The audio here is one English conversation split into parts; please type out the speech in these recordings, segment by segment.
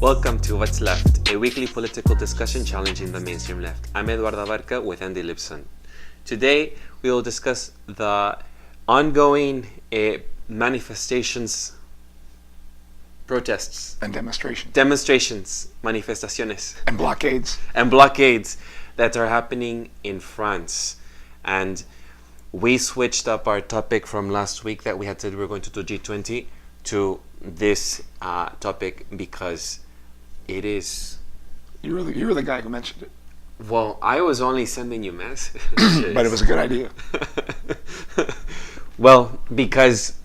Welcome to What's Left, a weekly political discussion challenging the mainstream left. I'm Eduardo Abarca with Andy Lipson. Today, we will discuss the ongoing manifestations, protests, and manifestaciones, and blockades that are happening in France. And we switched up our topic from last week that we had said we were going to do G20 to this topic because it is... You were the guy who mentioned it. Well, I was only sending you messages. But it was a good idea. Well, because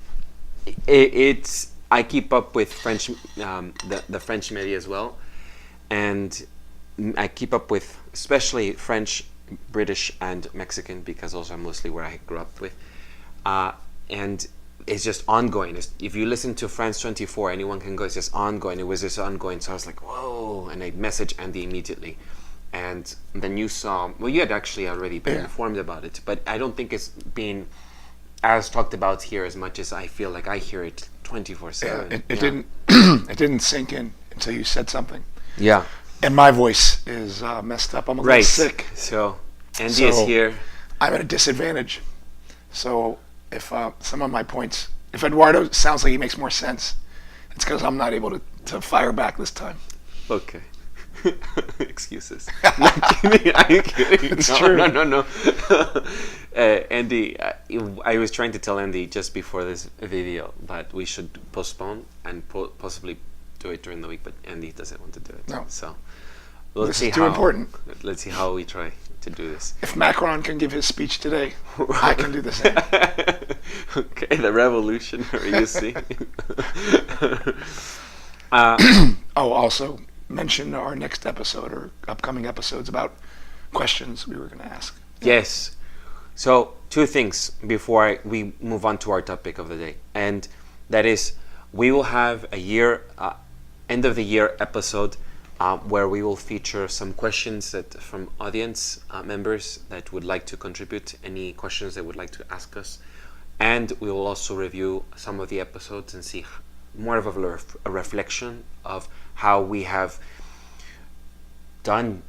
it's... I keep up with French, the French media as well. And I keep up with especially French, British, and Mexican, because those are mostly where I grew up with. And it's just ongoing. If you listen to France 24, anyone can go, it's just ongoing. It was just ongoing. So I was like, whoa. And I messaged Andy immediately. And then you saw, well, you had actually already been informed about it, but I don't think it's being as talked about here as much as I feel like I hear it 24/7. It didn't sink in until you said something. Yeah. And my voice is messed up. I'm a little sick. So Andy is here. I'm at a disadvantage. So if some of my points, if Eduardo sounds like he makes more sense, it's because I'm not able to fire back this time. Okay. Excuses. Are you kidding? It's true. No. Andy, I was trying to tell Andy just before this video that we should postpone and possibly do it during the week, but Andy doesn't want to do it. No. So This is too important. Let's see how we try to do this. If Macron can give his speech today, I can do the same. Okay, the revolutionary, you see. Also mention our next episode or upcoming episodes about questions we were going to ask. Yes. So, two things before we move on to our topic of the day. And that is, we will have a end of the year episode where we will feature some questions from audience members that would like to contribute, any questions they would like to ask us. And we will also review some of the episodes and see more of a reflection of how we have done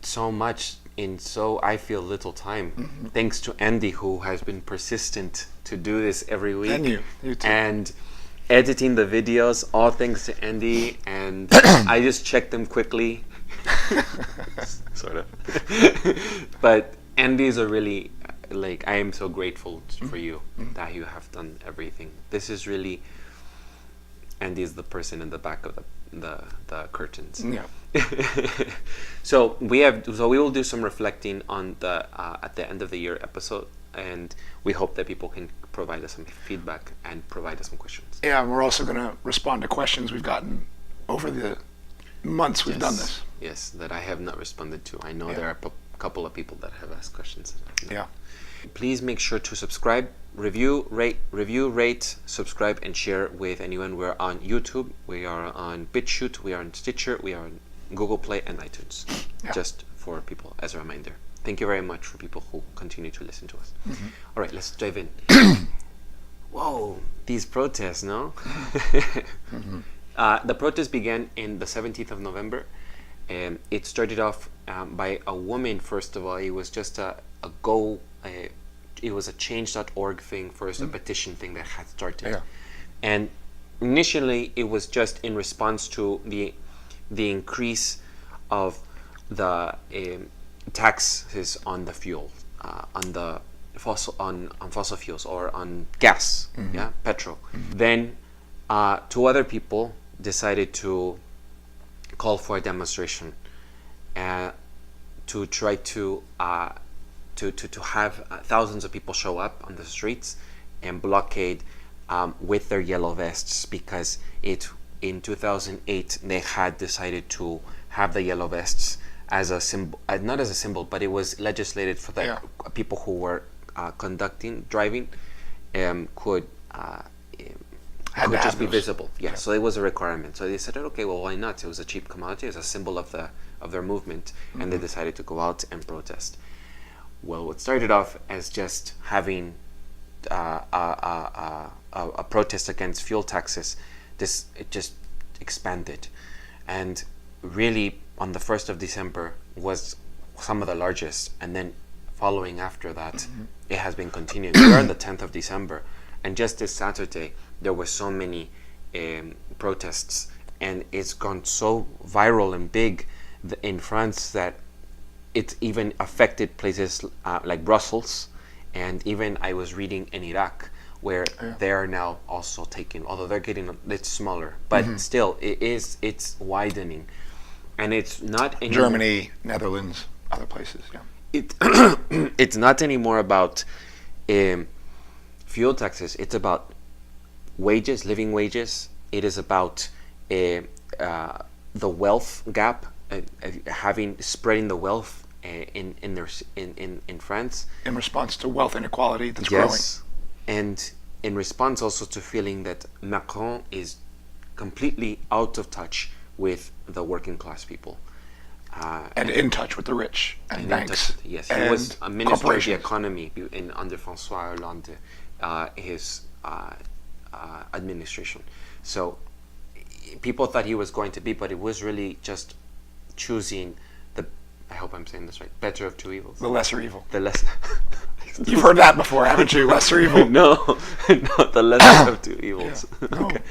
so much in I feel little time. Mm-hmm. Thanks to Andy, who has been persistent to do this every week. And you too. And editing the videos, all thanks to Andy. And I just checked them quickly. Sort of. But Andy is a really, I am so grateful for you that you have done everything. This is really... Andy is the person in the back of the curtains. Yeah. So we will do some reflecting on the at the end of the year episode, and we hope that people can provide us some feedback and provide us some questions. Yeah, and we're also going to respond to questions we've gotten over the months we've done this. Yes, that I have not responded to. I know there are a couple of people that have asked questions. Yeah. Please make sure to subscribe, review, rate, subscribe, and share with anyone. We're on YouTube, we are on BitChute, we are on Stitcher, we are on Google Play and iTunes. Yeah. Just for people as a reminder. Thank you very much for people who continue to listen to us. Mm-hmm. All right, let's dive in. Whoa, these protests, no? Mm-hmm. The protest began in the 17th of November. It started off by a woman, first of all. It was just it was a change.org thing first, a petition thing that had started. Yeah. And initially it was just in response to the increase of the taxes on the fuel, on fossil fuels, or on gas, petrol. Mm-hmm. Then two other people decided to call for a demonstration to try to have thousands of people show up on the streets and blockade with their yellow vests, because in 2008 they had decided to have the yellow vests as a symbol, not as a symbol, but it was legislated for the people who were driving could just be visible. Yeah, so it was a requirement. So they said, okay, well, why not? It was a cheap commodity, it was a symbol of their movement, and they decided to go out and protest. Well, it started off as just having a protest against fuel taxes. It just expanded, and really on the 1st of December was some of the largest, and then following after that, it has been continuing. We are on the 10th of December, and just this Saturday, there were so many protests, and it's gone so viral and big in France that it's even affected places like Brussels, and even I was reading in Iraq, where they are now also taking, although they're getting it's smaller, but still it's widening, and it's not anymore, Germany, Netherlands, other places. Yeah. It's not anymore about fuel taxes. It's about wages, living wages. It is about the wealth gap, spreading the wealth in France. In response to wealth inequality that's Yes, and in response also to feeling that Macron is completely out of touch with the working class people. and in touch with the rich and banks. Yes, he and was a minister of the corporations. economy under François Hollande, his administration. So people thought he was going to be, but it was really just choosing the, I hope I'm saying this right, better of two evils. The lesser evil. The less. You've heard that before, haven't you? Lesser evil. No, the lesser of two evils. Yeah. No. Okay.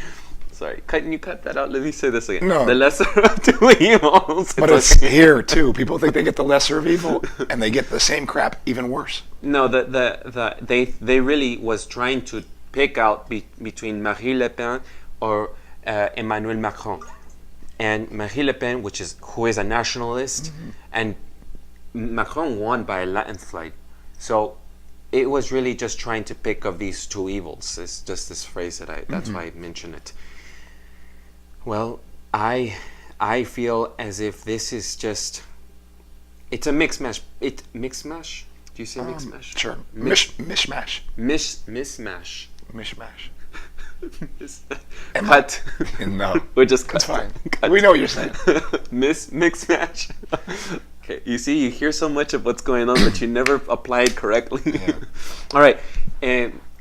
Sorry, can you cut that out? Let me say this again. No. The lesser of two evils. But it's here too. People think they get the lesser of evil, and they get the same crap, even worse. No, they really was trying to pick out between Marine Le Pen or Emmanuel Macron, and Marine Le Pen, who is a nationalist, and Macron won by a landslide. So it was really just trying to pick of these two evils. It's just this phrase that's why I mention it. Well, I feel as if this is just, it's a mix mash. Mix mash? Do you say mix mash? Sure. Mishmash. Mismash. Mishmash. Cut. No. We're just cut. That's fine. Cut. We know what you're saying. Mix match. Okay, you see, you hear so much of what's going on, but you never apply it correctly. Yeah. All right,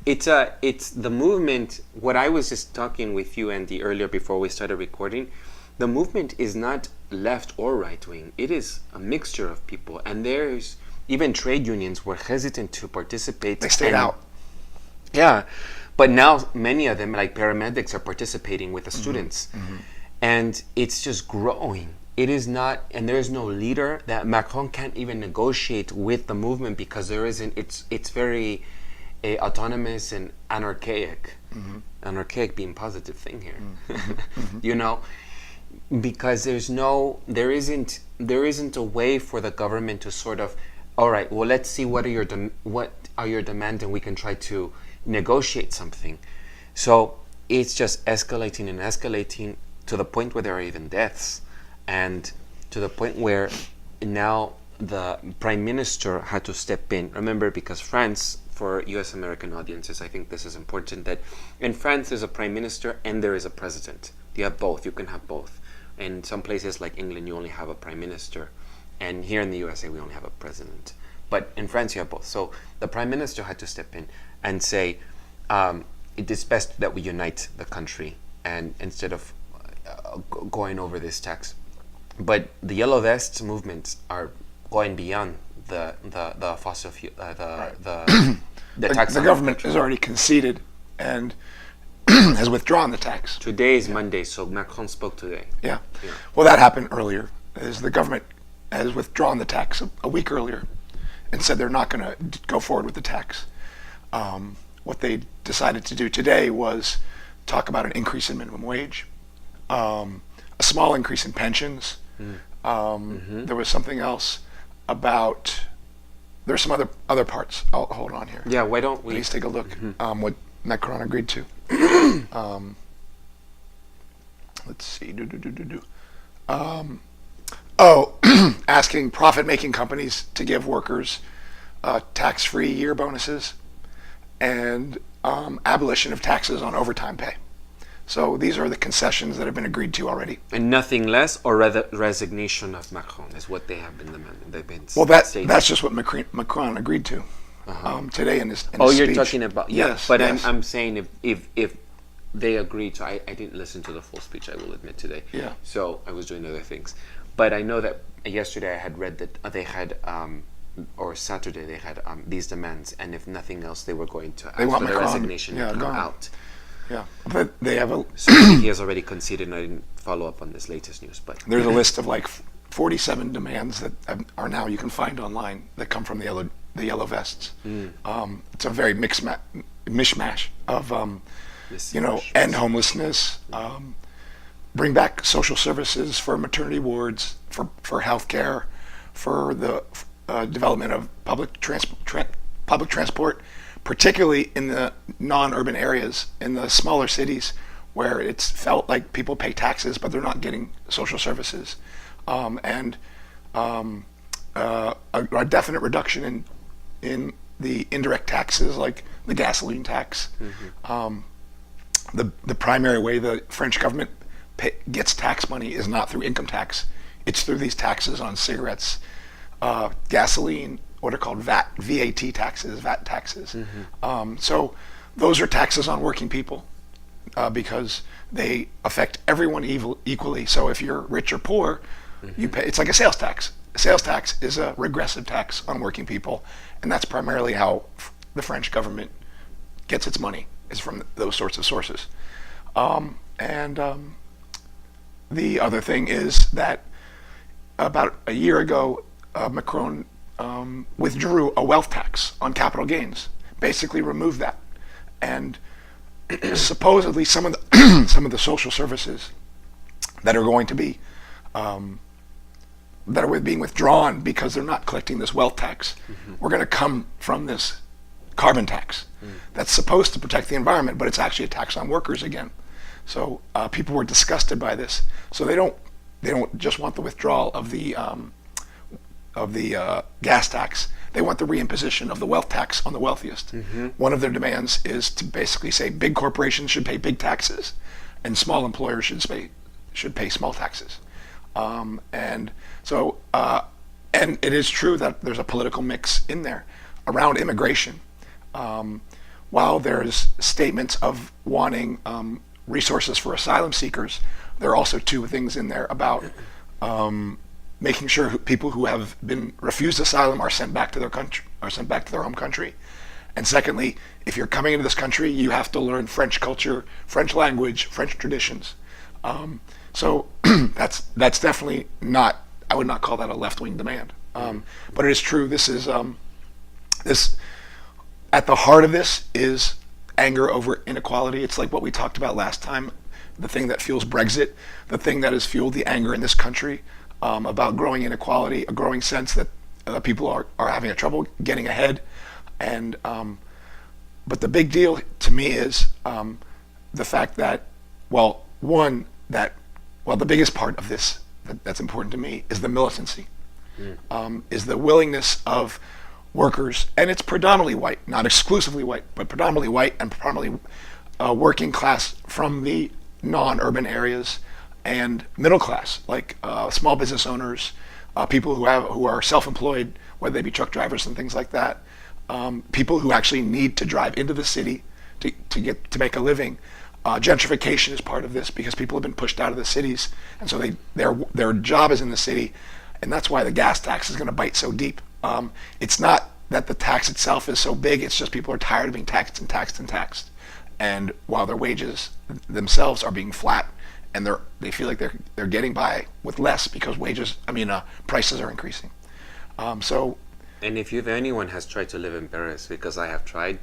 it's the movement. What I was just talking with you, Andy, earlier before we started recording. The movement is not left or right wing. It is a mixture of people, and there's even trade unions were hesitant to participate. They stayed out. Yeah, but now many of them, like paramedics, are participating with the students, and it's just growing. It is not, and there is no leader. That Macron can't even negotiate with the movement because there isn't. It's very autonomous and anarchaic. Anarchaic being positive thing here, you know, because there isn't a way for the government to sort of, all right, well, let's see what are your demands, and we can try to negotiate something. So it's just escalating and escalating to the point where there are even deaths, and to the point where now the prime minister had to step in. Remember, because France, for US American audiences, I think this is important, that in France there's a prime minister and there is a president. You have both. You can have both. In some places like England, you only have a prime minister, and here in the USA we only have a president. But in France you have both. So the prime minister had to step in and say, it is best that we unite the country, and instead of going over this tax. But the Yellow Vests movements are going beyond the fossil fuel, the tax. The government has already conceded and has withdrawn the tax. Today is Monday, so Macron spoke today. Yeah. Well, that happened earlier. Is the government has withdrawn the tax a week earlier and said they're not going to go forward with the tax. What they decided to do today was talk about an increase in minimum wage, a small increase in pensions. There was something else about, there's some other parts. I'll hold on here. Yeah, why don't we? Please take a look what Macron agreed to. Let's see. Asking profit-making companies to give workers tax-free year bonuses and abolition of taxes on overtime pay. So these are the concessions that have been agreed to already. And nothing less, or rather resignation of Macron is what they have been demanding. They've been Well, that's just what Macron agreed to today in his you're speech. talking about yes. But yes. I'm saying if they agreed to. I didn't listen to the full speech, I will admit, today. Yeah. So I was doing other things. But I know that yesterday I had read that they had, or Saturday they had these demands, and if nothing else, they were going to ask They want for the Macron, resignation and come gone. out. Yeah, but they have a. So I think he has already conceded, and I didn't follow up on this latest news. But There's a list of like 47 demands that are now you can find online that come from the yellow vests. It's a very mishmash of end homelessness, bring back social services for maternity wards, for health care, for the development of public transport, particularly in the non-urban areas, in the smaller cities, where it's felt like people pay taxes but they're not getting social services, and a definite reduction in the indirect taxes like the gasoline tax. The primary way the French government gets tax money is not through income tax; it's through these taxes on cigarettes, gasoline, what are called VAT taxes. So those are taxes on working people because they affect everyone equally. So if you're rich or poor, you pay. It's like a sales tax. A sales tax is a regressive tax on working people, and that's primarily how the French government gets its money, is from those sorts of sources. The other thing is that about a year ago, Macron withdrew a wealth tax on capital gains, basically removed that, and supposedly some of the social services that are going to be that are being withdrawn because they're not collecting this wealth tax, we're going to come from this carbon tax that's supposed to protect the environment, but it's actually a tax on workers again. So people were disgusted by this. So they don't just want the withdrawal of the gas tax. They want the reimposition of the wealth tax on the wealthiest. One of their demands is to basically say big corporations should pay big taxes, and small employers should pay small taxes. And it is true that there's a political mix in there around immigration. While there's statements of wanting resources for asylum seekers, there are also two things in there about making sure people who have been refused asylum are sent back to their country, are sent back to their home country. And secondly, if you're coming into this country, you have to learn French culture, French language, French traditions. So that's definitely not. I would not call that a left-wing demand. But it is true. This is this. At the heart of this is anger over inequality. It's like what we talked about last time, the thing that fuels Brexit, the thing that has fueled the anger in this country about growing inequality, a growing sense that people are having a trouble getting ahead. And but the big deal to me is the fact that, the biggest part of this that's important to me is the militancy, is the willingness of workers, and it's predominantly white, not exclusively white, but predominantly white and predominantly working class from the non-urban areas, and middle class, like small business owners, people who are self-employed, whether they be truck drivers and things like that, people who actually need to drive into the city to make a living. Gentrification is part of this because people have been pushed out of the cities, and so their job is in the city, and that's why the gas tax is going to bite so deep. It's not that the tax itself is so big, it's just people are tired of being taxed and taxed and taxed. And while their wages themselves are being flat, and they feel like they're getting by with less because prices are increasing. And if anyone has tried to live in Paris, because I have tried,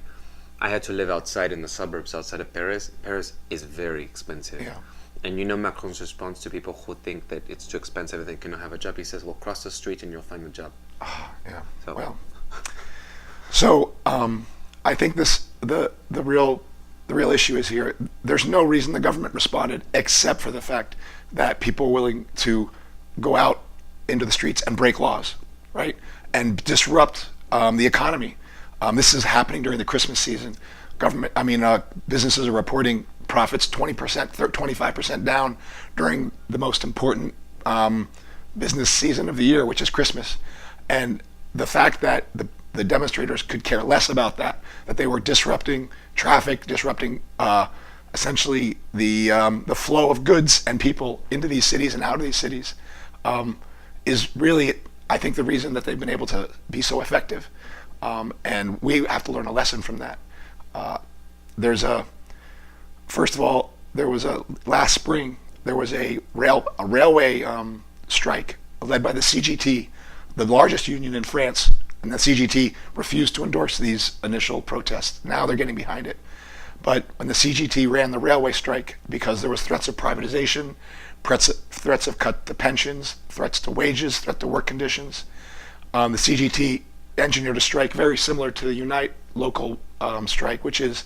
I had to live outside in the suburbs outside of Paris. Paris is very expensive. Yeah. And Macron's response to people who think that it's too expensive and they cannot have a job, he says, well, cross the street and you'll find a job. Yeah. So I think the real issue is here. There's no reason the government responded except for the fact that people are willing to go out into the streets and break laws, right, and disrupt the economy. This is happening during the Christmas season. Businesses are reporting profits 20%, 25% down during the most important business season of the year, which is Christmas. And the fact that the demonstrators could care less about that they were disrupting traffic, disrupting essentially the flow of goods and people into these cities and out of these cities is really, I think, the reason that they've been able to be so effective. And we have to learn a lesson from that. First of all, last spring, there was a railway strike led by the CGT, the largest union in France, and the CGT refused to endorse these initial protests. Now they're getting behind it. But when the CGT ran the railway strike because there was threats of privatization, threats of cut to pensions, threats to wages, threat to work conditions, the CGT engineered a strike very similar to the Unite local strike, which is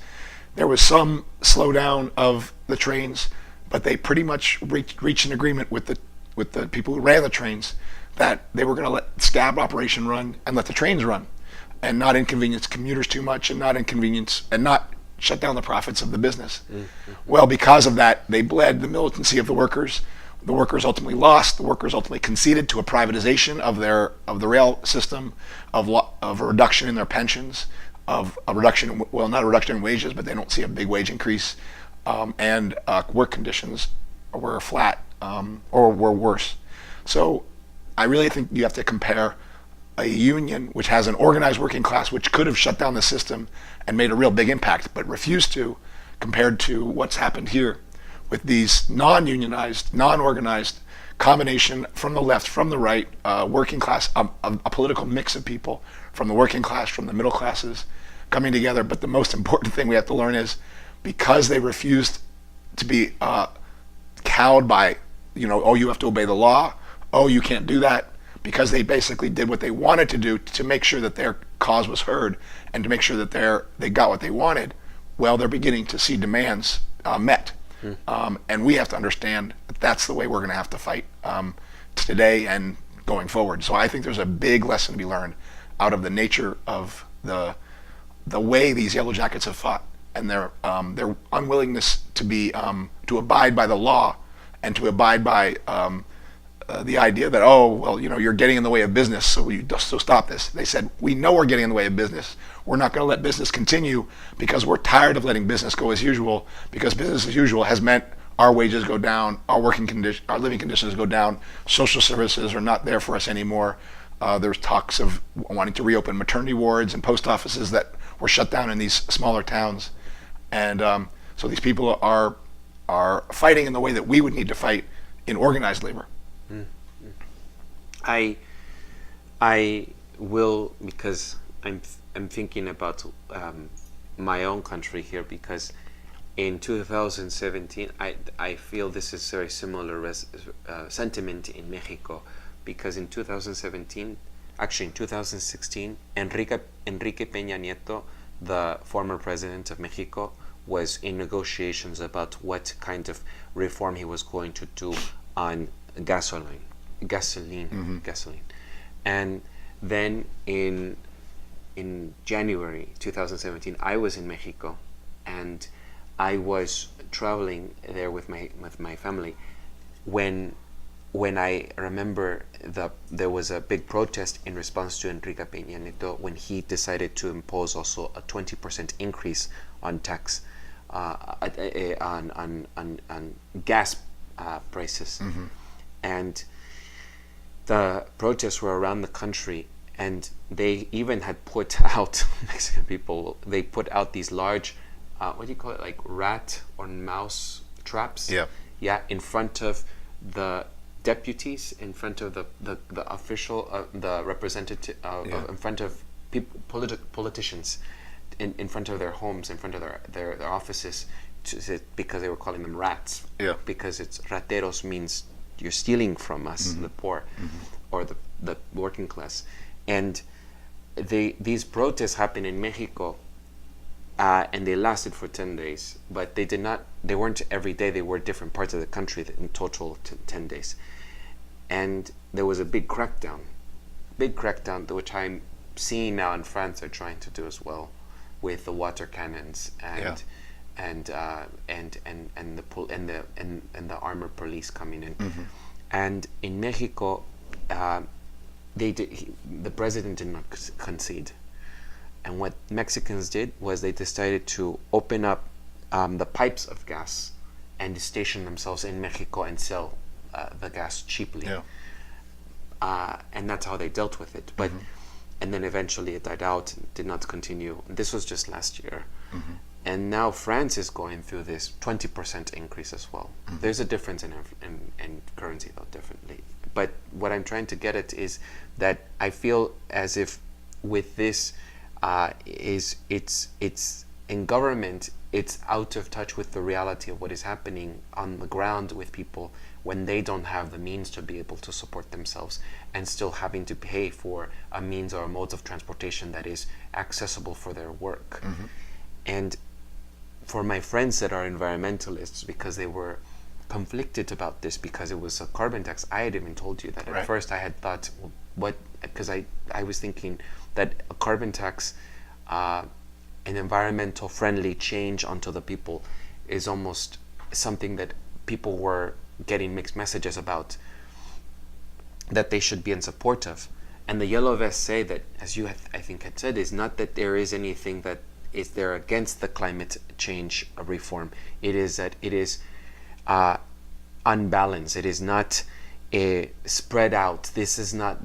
there was some slowdown of the trains, but they pretty much reached an agreement with the people who ran the trains that they were going to let scab operation run and let the trains run, and not inconvenience commuters too much, and not shut down the profits of the business. Mm-hmm. Well, because of that, they bled the militancy of the workers. The workers ultimately lost. The workers ultimately conceded to a privatization of the rail system, of a reduction in their pensions, of a reduction, not a reduction in wages, but they don't see a big wage increase, and work conditions were flat or were worse. So I really think you have to compare a union which has an organized working class which could have shut down the system and made a real big impact but refused to, compared to what's happened here with these non-unionized, non-organized combination from the left, from the right, working class, a political mix of people from the working class, from the middle classes coming together. But the most important thing we have to learn is because they refused to be cowed by, oh, you have to obey the law, oh, you can't do that, because they basically did what they wanted to do to make sure that their cause was heard and to make sure that they got what they wanted. Well, they're beginning to see demands met. And we have to understand that that's the way we're going to have to fight today and going forward. So I think there's a big lesson to be learned out of the nature of the way these Yellow Jackets have fought, and their unwillingness to abide by the law and to abide by the idea that, oh, well, you're getting in the way of business, so stop this. They said, we know we're getting in the way of business. We're not going to let business continue because we're tired of letting business go as usual, because business as usual has meant our wages go down, our living conditions go down, social services are not there for us anymore. There's talks of wanting to reopen maternity wards and post offices that were shut down in these smaller towns. And so these people are fighting in the way that we would need to fight in organized labor. I will, because I'm thinking about my own country here, because in 2017 I feel this is very similar sentiment in Mexico, because in 2017, actually in 2016, Enrique Peña Nieto, the former president of Mexico, was in negotiations about what kind of reform he was going to do on gasoline. And then in January 2017, I was in Mexico, and I was traveling there with my family when I remember there was a big protest in response to Enrique Peña Nieto when he decided to impose also a 20% increase on tax on gas prices. Mm-hmm. And the protests were around the country, and they even had put out, Mexican people, they put out these large, what do you call it, like rat or mouse traps? Yeah, in front of the deputies, in front of the official, the representative, in front of politicians, in front of their homes, in front of their offices, because they were calling them rats. Yeah. Because it's rateros means you're stealing from us, mm-hmm. the poor, mm-hmm. or the working class. And these protests happened in Mexico, and they lasted for 10 days, but they weren't every day, they were different parts of the country in total 10 days. And there was a big crackdown, which I'm seeing now in France they're trying to do as well, with the water cannons and the armored police coming in. Mm-hmm. And in Mexico, the president did not concede. And what Mexicans did was they decided to open up the pipes of gas and station themselves in Mexico and sell the gas cheaply. Yeah. And that's how they dealt with it. But and then eventually it died out and did not continue. This was just last year. And now France is going through this 20% increase as well. There's a difference in currency, though, definitely. But what I'm trying to get at is that I feel as if with this it's in government, it's out of touch with the reality of what is happening on the ground with people when they don't have the means to be able to support themselves and still having to pay for a means or a mode of transportation that is accessible for their work. And for my friends that are environmentalists, because they were conflicted about this because it was a carbon tax, I had even told you that at first I had thought, well, what, because I was thinking that a carbon tax, an environmental friendly change onto the people, is almost something that people were getting mixed messages about, that they should be in support of. And the yellow vests say that, as you I think had said, is not that there is anything that is there against the climate change reform. It is that it is unbalanced. It is not spread out. This is not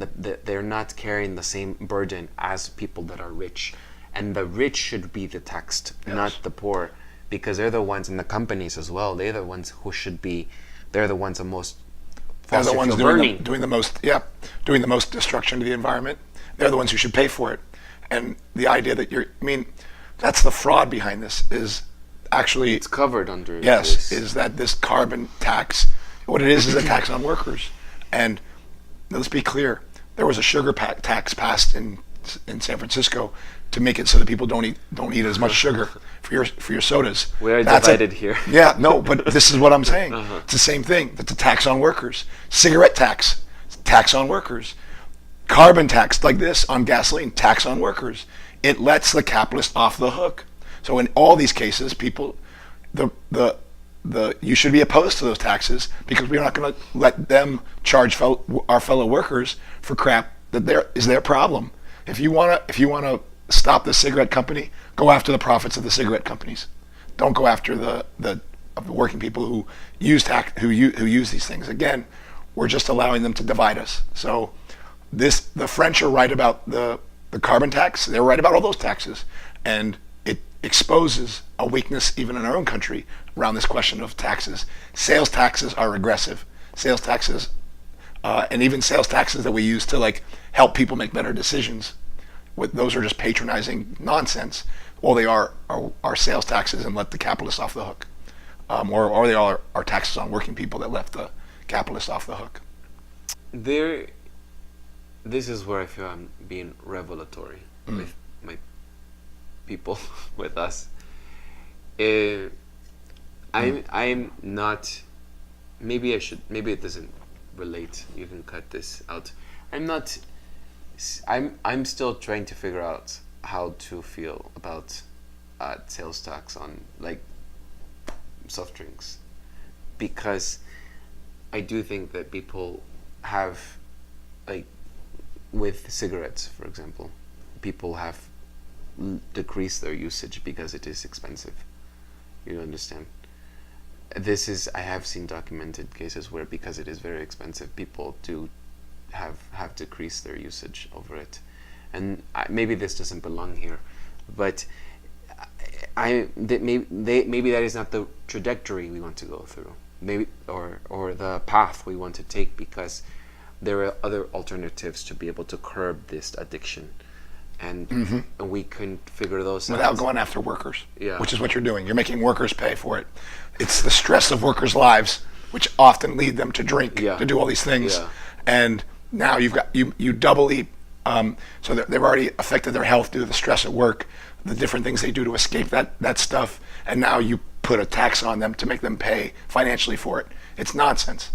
they're not carrying the same burden as people that are rich, and the rich should be the taxed, not the poor, because they're the ones in the companies as well. They're the ones who should be. They're the ones the most. They're the ones doing the most destruction to the environment. They're the ones who should pay for it. And the idea that that's the fraud behind this, is actually it's covered under this. Is that this carbon tax, what it is a tax on workers. And let's be clear, there was a sugar tax passed in San Francisco to make it so that people don't eat as much sugar for your sodas. We are divided here. Yeah, no, but this is what I'm saying. It's the same thing. That's a tax on workers. Cigarette tax on workers. Carbon tax like this on gasoline, tax on workers. It lets the capitalist off the hook. So in all these cases, people, you should be opposed to those taxes, because we're not going to let them charge our fellow workers for crap that is their problem. If you want to stop the cigarette company, go after the profits of the cigarette companies. Don't go after the working people who use these things. Again, we're just allowing them to divide us. So the French are right about the carbon tax. They're right about all those taxes, and it exposes a weakness even in our own country around this question of taxes. Sales taxes are regressive. Sales taxes, and even sales taxes that we use to help people make better decisions, those are just patronizing nonsense. All they are sales taxes, and let the capitalists off the hook, or they are taxes on working people that left the capitalists off the hook. This is where I feel I'm being revelatory with my people, with us. I'm not. Maybe I should. Maybe it doesn't relate. You can cut this out. I'm not. I'm still trying to figure out how to feel about sales tax on soft drinks, because I do think that people have, with cigarettes, for example, people have decreased their usage because it is expensive. You understand? I have seen documented cases where, because it is very expensive, people do have decreased their usage over it. And maybe this doesn't belong here, but maybe that is not the trajectory we want to go through. Maybe or the path we want to take, because there are other alternatives to be able to curb this addiction, and we can figure those without out going after workers. Yeah. Which is what you're doing. You're making workers pay for it. It's the stress of workers' lives which often lead them to drink, to do all these things, and now you doubly. So they've already affected their health due to the stress at work, the different things they do to escape that stuff, and now you put a tax on them to make them pay financially for it. It's nonsense.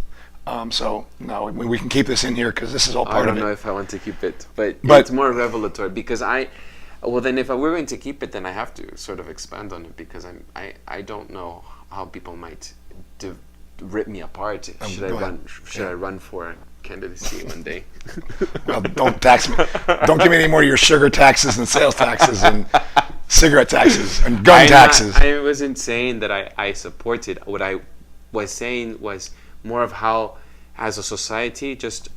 So no, we can keep this in here because this is all part of it. I don't know if I want to keep it, but it's more revelatory, because then if we're going to keep it, then I have to sort of expand on it, because I don't know how people might rip me apart. Should I run for candidacy one day? Well, don't tax me. Don't give me any more of your sugar taxes and sales taxes and cigarette taxes and gun taxes. I wasn't saying that I supported. What I was saying was more of how, as a society, just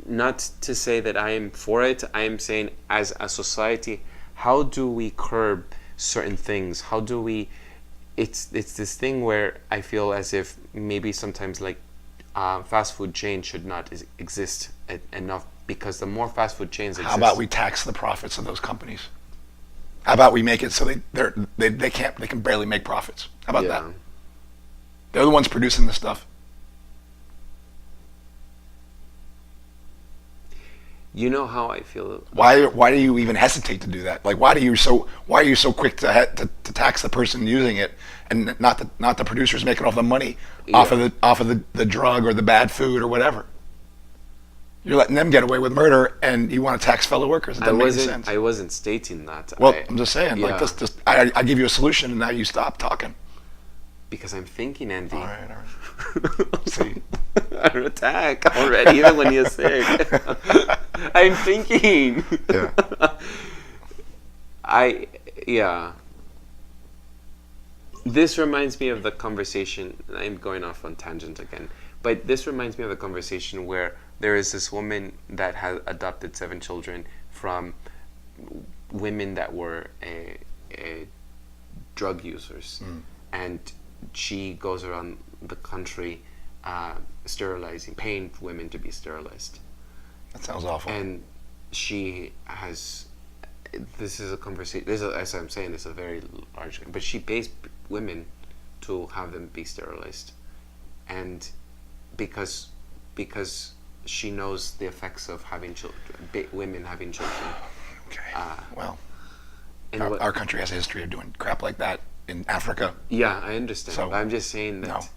not to say that I am for it. I am saying, as a society, how do we curb certain things? How do we? It's this thing where I feel as if maybe sometimes like fast food chains should not exist enough, because the more fast food chains exist. How about we tax the profits of those companies? How about we make it so they can barely make profits? How about that? They're the ones producing the stuff. You know how I feel. Why do you even hesitate to do that? Like, why are you so quick to tax the person using it, and not the producers making all the money off of the drug or the bad food or whatever? You're letting them get away with murder, and you want to tax fellow workers. It doesn't make any sense. I wasn't stating that. Well, I'm just saying, like, just I give you a solution, and now you stop talking. Because I'm thinking, Andy. All right. See, an attack already, even when you're sick. I'm thinking. Yeah. This reminds me of the conversation. I'm going off on tangent again, but this reminds me of the conversation where there is this woman that has adopted 7 children from women that were drug users, and she goes around the country sterilizing, paying women to be sterilized. That sounds awful. And she has, this is a conversation, as I'm saying, this is a very large, but she pays women to have them be sterilized. And because she knows the effects of having children, women having children. Okay. Well, and our country has a history of doing crap like that in Africa. Yeah, I understand. So, but I'm just saying that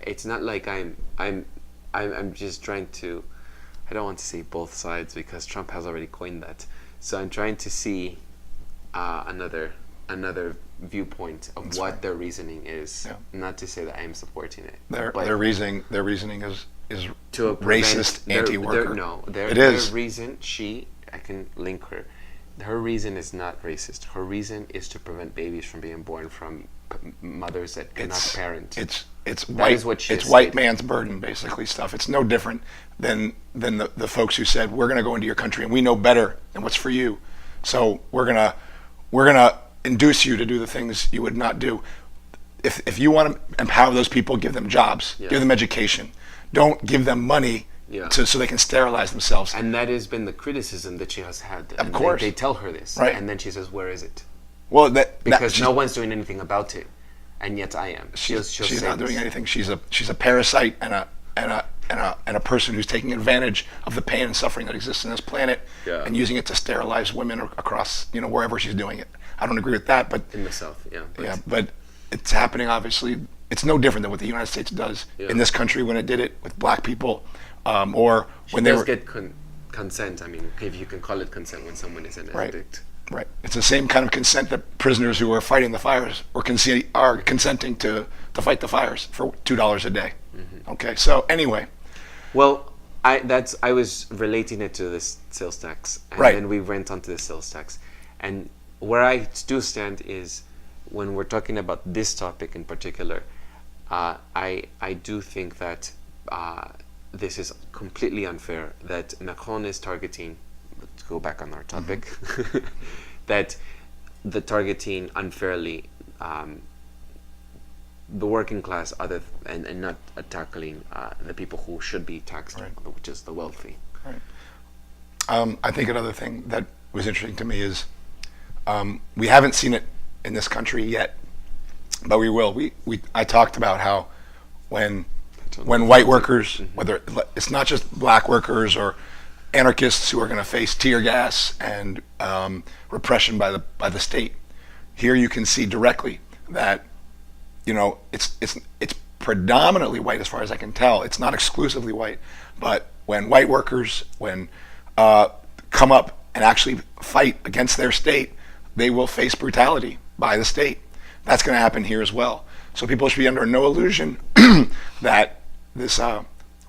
it's not like I'm just trying to. I don't want to see both sides, because Trump has already coined that. So I'm trying to see another viewpoint of what their reasoning is. Yeah. Not to say that I am supporting it. Their reasoning is to racist, anti-worker. Their reason. I can link her. Her reason is not racist. Her reason is to prevent babies from being born from mothers that cannot parent. It's white man's burden, basically, stuff. It's no different than the folks who said, we're going to go into your country and we know better than what's for you, so we're gonna induce you to do the things you would not do. If you want to empower those people, give them jobs, give them education. Don't give them money so they can sterilize themselves. And that has been the criticism that she has had. Of course. They tell her this, right? And then she says, where is it? Well, because no one's doing anything about it, and yet I am. She's not doing anything. She's a parasite and a person who's taking advantage of the pain and suffering that exists on this planet, and using it to sterilize women across, wherever she's doing it. I don't agree with that, but in the South, but it's happening. Obviously, it's no different than what the United States does in this country when it did it with black people, or when they get consent. I mean, if you can call it consent when someone is an addict. Right. It's the same kind of consent that prisoners who are fighting the fires are consenting to fight the fires for $2 a day. Mm-hmm. Okay. So anyway. Well, I was relating it to this sales tax, and then we went on to the sales tax, and where I do stand is, when we're talking about this topic in particular, I do think that this is completely unfair that Macron is targeting. Let's go back on our topic. Mm-hmm. That the targeting unfairly the working class, and not tackling the people who should be taxed, which is the wealthy. Right. I think another thing that was interesting to me is we haven't seen it in this country yet, but we will. I talked about how when white workers, whether it's not just black workers or anarchists who are going to face tear gas and repression by the state, here you can see directly that it's predominantly white, as far as I can tell. It's not exclusively white, but when white workers come up and actually fight against their state, they will face brutality by the state. That's going to happen here as well. So people should be under no illusion that this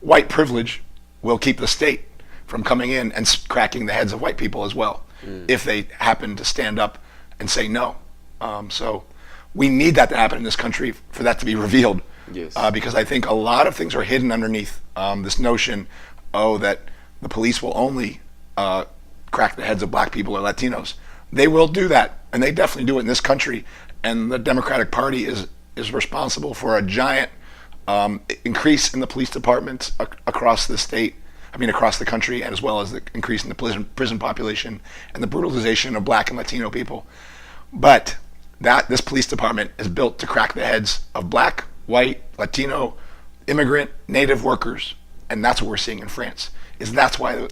white privilege will keep the state from coming in and cracking the heads of white people as well, if they happen to stand up and say no. So we need that to happen in this country for that to be revealed. Yes. Because I think a lot of things are hidden underneath this notion, that the police will only crack the heads of black people or Latinos. They will do that, and they definitely do it in this country. And the Democratic Party is responsible for a giant increase in the police departments across the state. I mean, across the country, and as well as the increase in the prison population and the brutalization of black and Latino people. But this police department is built to crack the heads of black, white, Latino, immigrant, native workers, and that's what we're seeing in France. That's why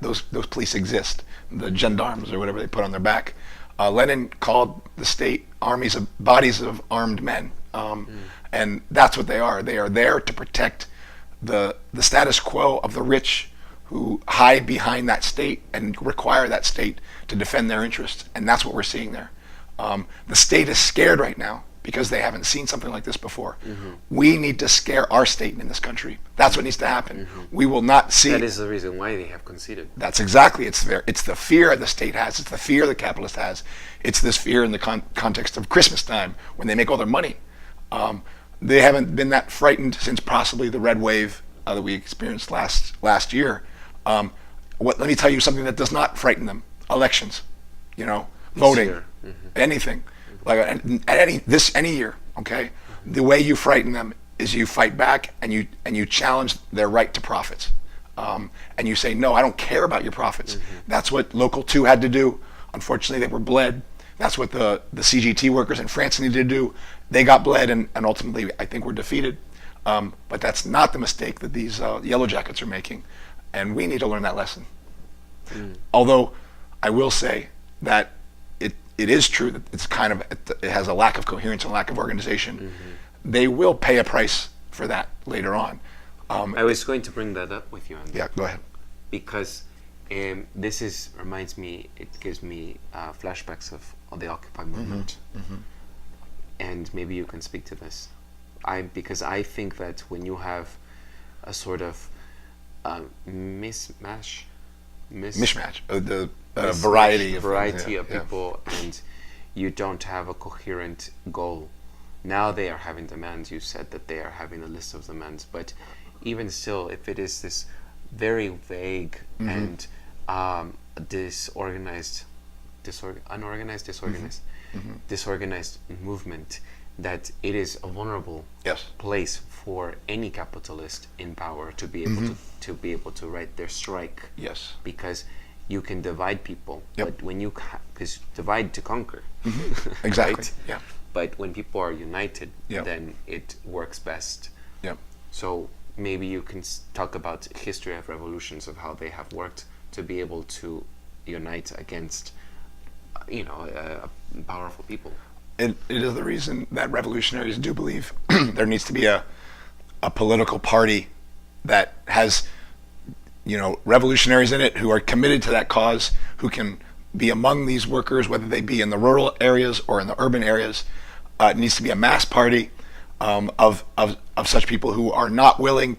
those police exist, the gendarmes or whatever they put on their back. Lenin called the state armies of bodies of armed men, and that's what they are. They are there to protect the status quo of the rich who hide behind that state and require that state to defend their interests, and that's what we're seeing there. The state is scared right now because they haven't seen something like this before. We need to scare our state in this country. That's what needs to happen. We will not see. That is the reason why they have conceded. That's exactly. It's the fear the state has. It's the fear the capitalist has. It's this fear in the context of Christmas time when they make all their money. They haven't been that frightened since possibly the red wave that we experienced last year. Let me tell you something that does not frighten them: elections, voting, anything, like any year. Okay, the way you frighten them is you fight back and you challenge their right to profits, and you say, no, I don't care about your profits. That's what Local 2 had to do. Unfortunately, they were bled. That's what the CGT workers in France needed to do. They got bled, and ultimately, I think, were defeated. But that's not the mistake that these Yellow Jackets are making, and we need to learn that lesson. Although, I will say that it is true that it has a lack of coherence and a lack of organization. They will pay a price for that later on. I was going to bring that up with you, Andy. Yeah, go ahead. Because reminds me, it gives me flashbacks of the Occupy movement. And maybe you can speak to this. Because I think that when you have a sort of mishmash, the variety of people, and you don't have a coherent goal. Now they are having demands. You said that they are having a list of demands, but even still, if it is this very vague and disorganized movement, that it is a vulnerable place for any capitalist in power to be able to write their strike. Yes, because you can divide people, but when because divide to conquer. Exactly. Right? Yeah. But when people are united, then it works best. Yeah. So maybe you can talk about history of revolutions, of how they have worked to be able to unite against, powerful people. It is the reason that revolutionaries do believe there needs to be a political party that has, revolutionaries in it who are committed to that cause, who can be among these workers, whether they be in the rural areas or in the urban areas. It needs to be a mass party of such people who are not willing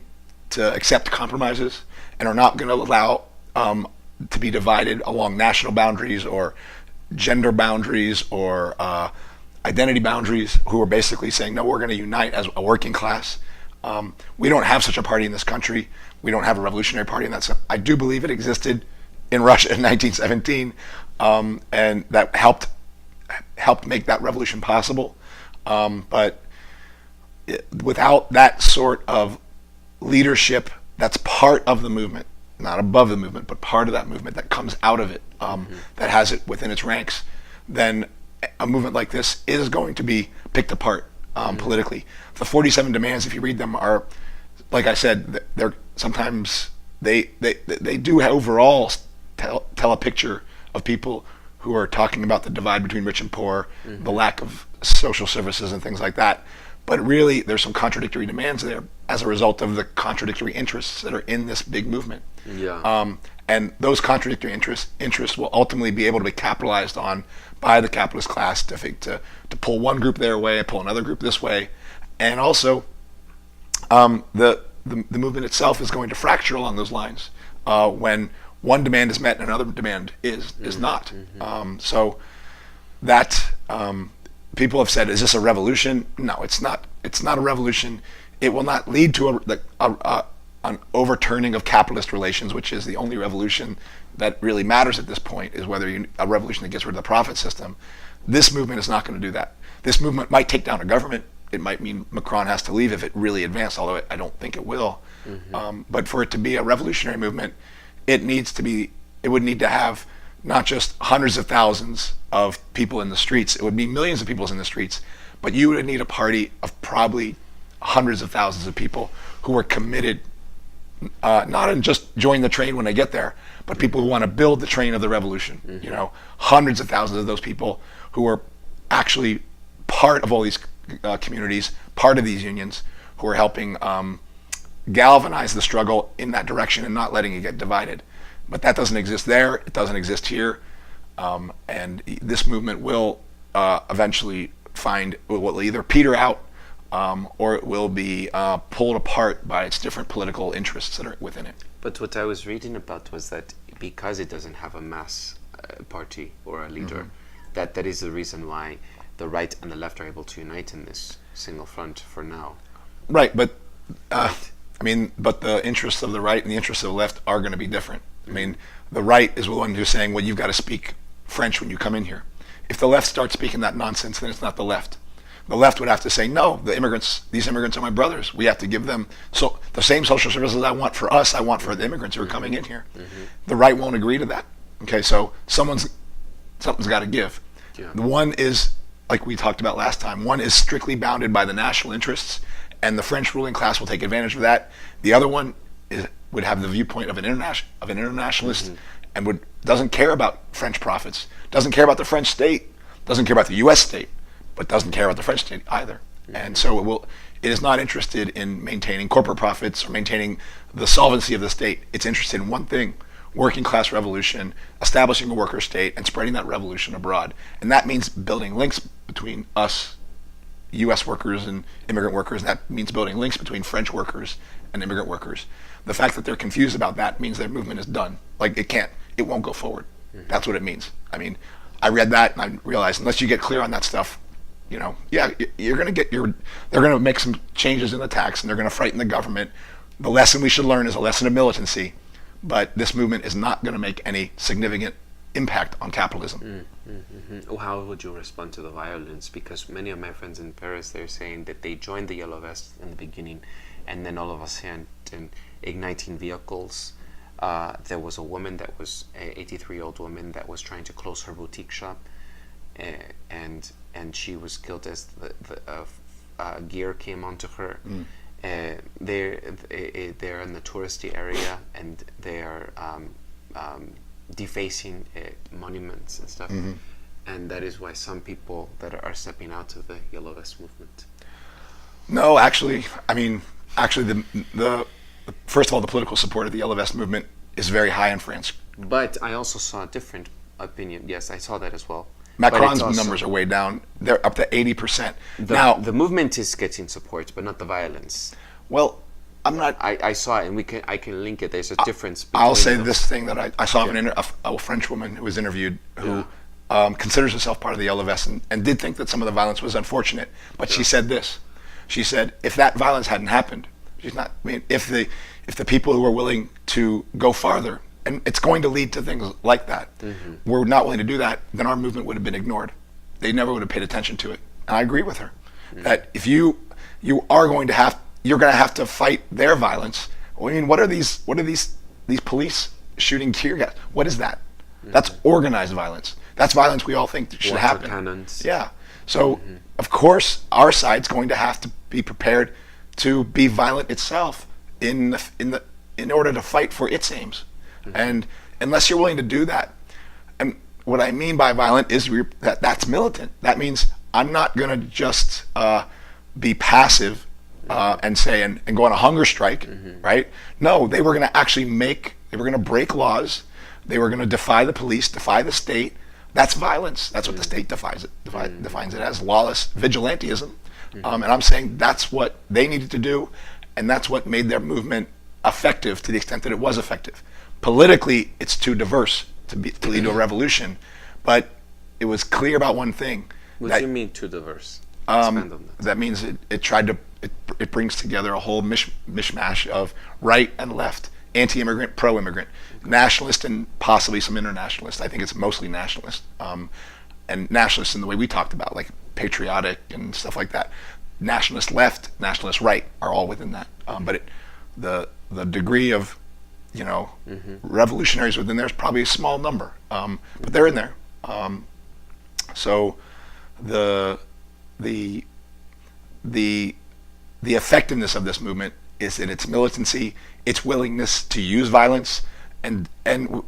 to accept compromises and are not going to allow to be divided along national boundaries or gender boundaries or identity boundaries, who are basically saying, no, we're going to unite as a working class. We don't have such a party in this country. We don't have a revolutionary party, and I do believe it existed in Russia in 1917, and that helped make that revolution possible. But without that sort of leadership that's part of the movement, not above the movement, but part of that movement that comes out of it, that has it within its ranks, then a movement like this is going to be picked apart politically. The 47 demands, if you read them, are, like I said, they're sometimes they do overall tell a picture of people who are talking about the divide between rich and poor, the lack of social services and things like that. But really, there's some contradictory demands there as a result of the contradictory interests that are in this big movement. Yeah. And those contradictory interests will ultimately be able to be capitalized on by the capitalist class to pull one group their way, pull another group this way, and also the movement itself is going to fracture along those lines when one demand is met and another demand is not. So that people have said, is this a revolution? No, it's not. It's not a revolution. It will not lead to an overturning of capitalist relations, which is the only revolution that really matters at this point, is whether a revolution that gets rid of the profit system. This movement is not going to do that. This movement might take down a government. It might mean Macron has to leave if it really advances, although I don't think it will. But for it to be a revolutionary movement, it would need to have not just hundreds of thousands of people in the streets, it would be millions of people in the streets, but you would need a party of probably hundreds of thousands of people who are committed, not in just join the train when they get there, but people who want to build the train of the revolution. You know, hundreds of thousands of those people who are actually part of all these communities, part of these unions, who are helping galvanize the struggle in that direction and not letting it get divided. But that doesn't exist there. It doesn't exist here. And this movement will eventually will either peter out or it will be pulled apart by its different political interests that are within it. But what I was reading about was that because it doesn't have a mass party or a leader, that is the reason why the right and the left are able to unite in this single front for now. Right, but but the interests of the right and the interests of the left are going to be different. I mean, the right is the one who's saying, well, you've got to speak French when you come in here. If the left starts speaking that nonsense, then it's not the left. The left would have to say, no, these immigrants are my brothers. We have to give them the same social services I want for us, I want for the immigrants who are coming in here. The right won't agree to that. Okay, so something's got to give. Yeah. The one is, like we talked about last time, one is strictly bounded by the national interests, and the French ruling class will take advantage of that. The other one would have the viewpoint of an internationalist and doesn't care about French profits, doesn't care about the French state, doesn't care about the U.S. state, but doesn't care about the French state either. And so it is not interested in maintaining corporate profits or maintaining the solvency of the state. It's interested in one thing: working class revolution, establishing a worker state, and spreading that revolution abroad. And that means building links between us, U.S. workers and immigrant workers. And that means building links between French workers and immigrant workers. The fact that they're confused about that means their movement is done. Like, it won't go forward. That's what it means. I mean, I read that and I realized unless you get clear on that stuff, you're going to they're going to make some changes in the tax and they're going to frighten the government. The lesson we should learn is a lesson of militancy, but this movement is not going to make any significant impact on capitalism. How would you respond to the violence? Because many of my friends in Paris, they're saying that they joined the Yellow Vest in the beginning, and then all of a sudden, igniting vehicles. There was a woman that was an 83-year-old woman that was trying to close her boutique shop, and she was killed as the gear came onto her. They're in the touristy area and they are defacing monuments and stuff, and that is why some people that are stepping out of the Yellow Vest movement. No, actually, the first of all, the political support of the Yellow Vest movement is very high in France. But I also saw a different opinion. Yes, I saw that as well. Macron's numbers are way down. They're up to 80%. Now, the movement is getting support, but not the violence. Well, I'm not. I saw it, and I can link it. There's a difference. I'll say this thing that I saw a French woman who was interviewed who considers herself part of the Yellow Vest and did think that some of the violence was unfortunate. But she said this. She said, if that violence hadn't happened, if the people who are willing to go farther, and it's going to lead to things like that, were not willing to do that, then our movement would have been ignored. They never would have paid attention to it. And I agree with her that if you're going to have to fight their violence. I mean, what are these police shooting tear gas? What is that? That's organized violence. That's violence we all think should happen. Cannons. Yeah. So of course our side's going to have to be prepared to be violent itself in order to fight for its aims. And unless you're willing to do that, and what I mean by violent is that's militant. That means I'm not going to just be passive and go on a hunger strike, right? No, they were going to actually break laws. They were going to defy the police, defy the state. That's violence. That's what the state defines it as, lawless vigilantism. And I'm saying that's what they needed to do, and that's what made their movement effective to the extent that it was effective. politically it's too diverse to lead to a revolution, but it was clear about one thing. What do you mean too diverse? Expand on that. That means it brings together a whole mishmash of right and left, anti-immigrant, pro-immigrant, nationalist, and possibly some internationalist. I think it's mostly nationalist, and nationalist in the way we talked about, like patriotic and stuff like that. Nationalist left, nationalist right are all within that. But the degree of revolutionaries within there is probably a small number, but they're in there. So the effectiveness of this movement is in its militancy, its willingness to use violence, and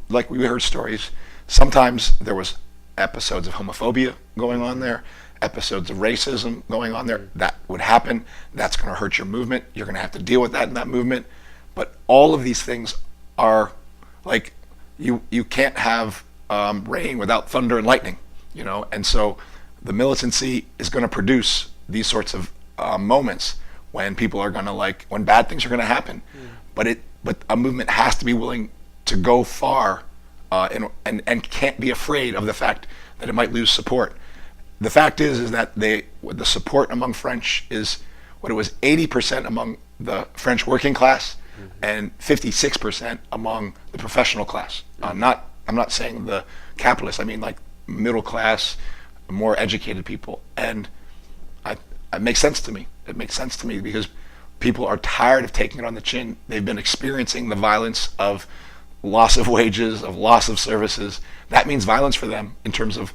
like we heard stories, sometimes there was episodes of homophobia going on there, episodes of racism going on there. That would happen. That's going to hurt your movement. You're going to have to deal with that in that movement. But all of these things are like you can't have rain without thunder and lightning, and so the militancy is going to produce these sorts of moments when people are going to when bad things are going to happen. But a movement has to be willing to go far and can't be afraid of the fact that it might lose support. The fact is that the support among French is what it was 80% among the French working class and 56% among the professional class. I'm not saying the capitalists. I mean like middle class, more educated people, and it makes sense to me. It makes sense to me because people are tired of taking it on the chin. They've been experiencing the violence of loss of wages, of loss of services. That means violence for them in terms of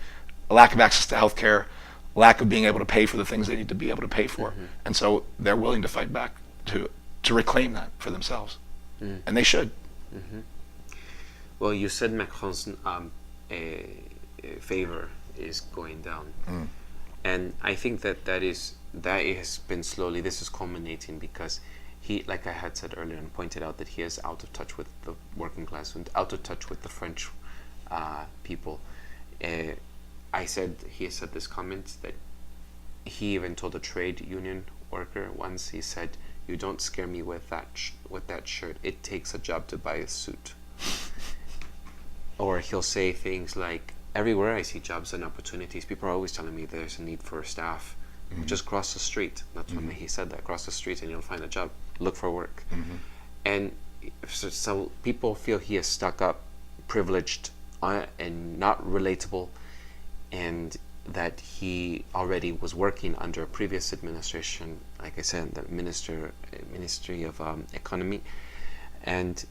lack of access to healthcare, lack of being able to pay for the things they need to be able to pay for, and so they're willing to fight back to reclaim that for themselves, and they should. Well, you said Macron's favor is going down, and I think that has been slowly. This is culminating because he, like I had said earlier and pointed out, that he is out of touch with the working class and out of touch with the French people. He said this comment that he even told a trade union worker once. He said, "You don't scare me with that shirt. It takes a job to buy a suit." Or he'll say things like, "Everywhere I see jobs and opportunities, people are always telling me there's a need for staff. Just cross the street." That's when he said that. Cross the street and you'll find a job. Look for work. And so people feel he is stuck up, privileged, and not relatable, and that he already was working under a previous administration, like I said, the Ministry of Economy, and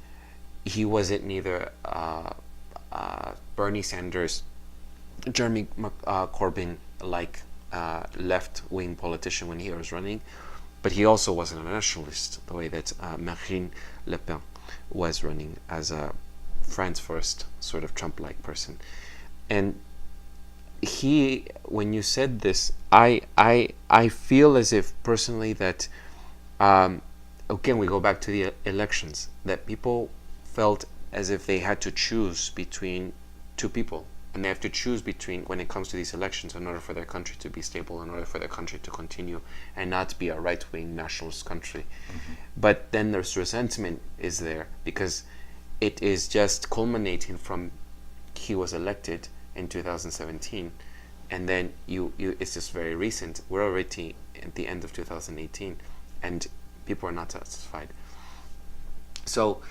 he wasn't neither Bernie Sanders, Jeremy Corbyn like left-wing politician when he was running, but he also wasn't a nationalist the way that Marine Le Pen was running as a France first sort of Trump-like person. And when you said this, I feel as if personally that again we go back to the elections, that people felt as if they had to choose between two people, and they have to choose between, when it comes to these elections, in order for their country to be stable, in order for their country to continue and not be a right-wing nationalist country. But then there's resentment is there because it is just culminating from he was elected in 2017, and then it's just very recent. We're already at the end of 2018 and people are not satisfied. So